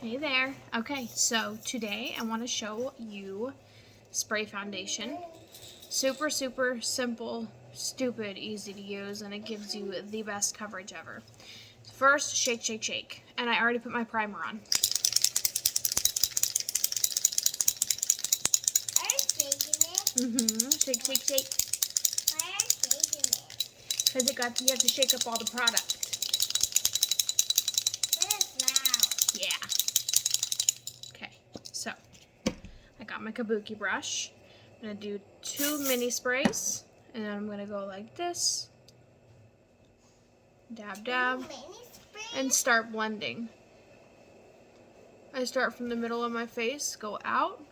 Hey there. Okay, so today I want to show you spray foundation. Super simple, stupid, easy to use, and it gives you the best coverage ever. First, shake, shake, shake. And I already put my primer on. Are you shaking it? Shake, shake, shake. Why are you shaking it? Because you have to shake up all the product. It's loud. Yeah. Okay, so I got my kabuki brush. I'm going to do 2 mini sprays, and then I'm going to go like this. Dab, dab, and start blending. I start from the middle of my face, go out,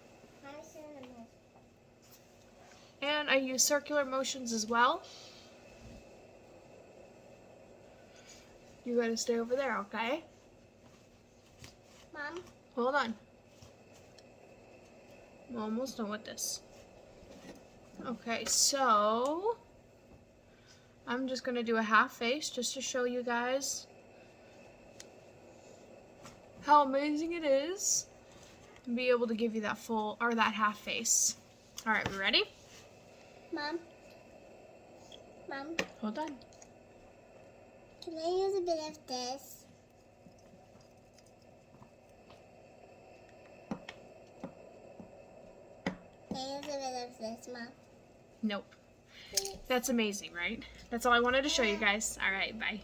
and I use circular motions as well. You gotta stay over there, okay? Mom? Hold on. I'm almost done with this. Okay, so I'm just gonna do a half face just to show you guys how amazing it is and be able to give you that full or that half face. All right, we ready? Mom? Mom? Hold on. Can I use a bit of this? Can I use a bit of this, Mom? Nope. That's amazing, right? That's all I wanted to show you guys. All right, bye.